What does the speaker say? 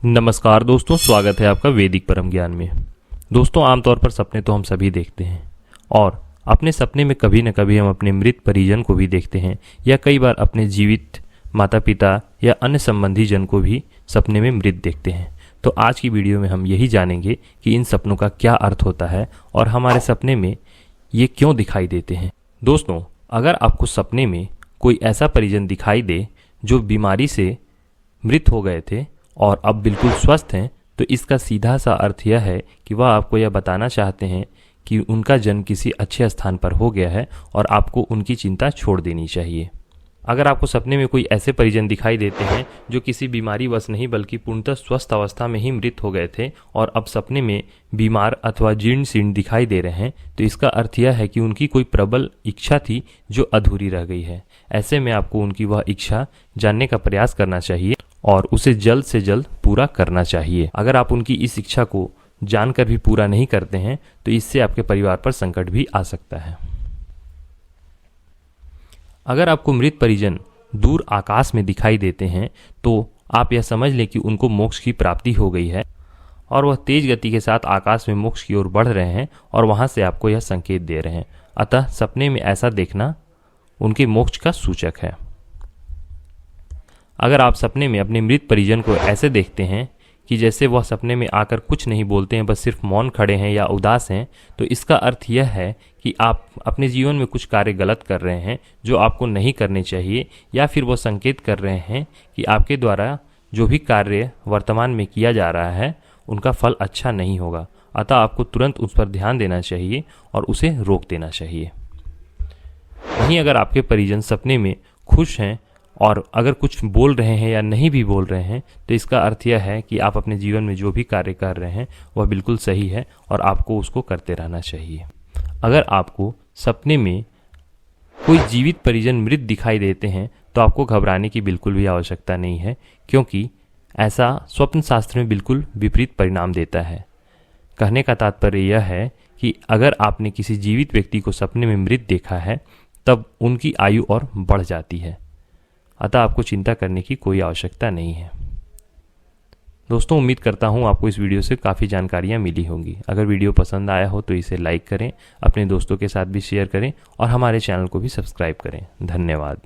नमस्कार दोस्तों, स्वागत है आपका वैदिक परम ज्ञान में। दोस्तों, आमतौर पर सपने तो हम सभी देखते हैं और अपने सपने में कभी न कभी हम अपने मृत परिजन को भी देखते हैं या कई बार अपने जीवित माता पिता या अन्य संबंधी जन को भी सपने में मृत देखते हैं। तो आज की वीडियो में हम यही जानेंगे कि इन सपनों का क्या अर्थ होता है और हमारे सपने में ये क्यों दिखाई देते हैं। दोस्तों, अगर आपको सपने में कोई ऐसा परिजन दिखाई दे जो बीमारी से मृत हो गए थे और अब बिल्कुल स्वस्थ हैं, तो इसका सीधा सा अर्थ यह है कि वह आपको यह बताना चाहते हैं कि उनका जन्म किसी अच्छे स्थान पर हो गया है और आपको उनकी चिंता छोड़ देनी चाहिए। अगर आपको सपने में कोई ऐसे परिजन दिखाई देते हैं जो किसी बीमारी वश नहीं बल्कि पूर्णतः स्वस्थ अवस्था में ही मृत हो गए थे और अब सपने में बीमार अथवा जीर्ण शीर्ण दिखाई दे रहे हैं, तो इसका अर्थ यह है कि उनकी कोई प्रबल इच्छा थी जो अधूरी रह गई है। ऐसे में आपको उनकी वह इच्छा जानने का प्रयास करना चाहिए और उसे जल्द से जल्द पूरा करना चाहिए। अगर आप उनकी इस इच्छा को जानकर भी पूरा नहीं करते हैं तो इससे आपके परिवार पर संकट भी आ सकता है। अगर आपको मृत परिजन दूर आकाश में दिखाई देते हैं तो आप यह समझ लें कि उनको मोक्ष की प्राप्ति हो गई है और वह तेज गति के साथ आकाश में मोक्ष की ओर बढ़ रहे हैं और वहां से आपको यह संकेत दे रहे हैं। अतः सपने में ऐसा देखना उनके मोक्ष का सूचक है। अगर आप सपने में अपने मृत परिजन को ऐसे देखते हैं कि जैसे वह सपने में आकर कुछ नहीं बोलते हैं, बस सिर्फ मौन खड़े हैं या उदास हैं, तो इसका अर्थ यह है कि आप अपने जीवन में कुछ कार्य गलत कर रहे हैं जो आपको नहीं करने चाहिए, या फिर वो संकेत कर रहे हैं कि आपके द्वारा जो भी कार्य वर्तमान में किया जा रहा है उनका फल अच्छा नहीं होगा। अतः आपको तुरंत उस पर ध्यान देना चाहिए और उसे रोक देना चाहिए। वहीं अगर आपके परिजन सपने में खुश हैं और अगर कुछ बोल रहे हैं या नहीं भी बोल रहे हैं, तो इसका अर्थ यह है कि आप अपने जीवन में जो भी कार्य कर रहे हैं वह बिल्कुल सही है और आपको उसको करते रहना चाहिए। अगर आपको सपने में कोई जीवित परिजन मृत दिखाई देते हैं तो आपको घबराने की बिल्कुल भी आवश्यकता नहीं है, क्योंकि ऐसा स्वप्न शास्त्र में बिल्कुल विपरीत परिणाम देता है। कहने का तात्पर्य यह है कि अगर आपने किसी जीवित व्यक्ति को सपने में मृत देखा है तब उनकी आयु और बढ़ जाती है। अतः आपको चिंता करने की कोई आवश्यकता नहीं है। दोस्तों, उम्मीद करता हूँ आपको इस वीडियो से काफ़ी जानकारियाँ मिली होंगी। अगर वीडियो पसंद आया हो तो इसे लाइक करें, अपने दोस्तों के साथ भी शेयर करें और हमारे चैनल को भी सब्सक्राइब करें। धन्यवाद।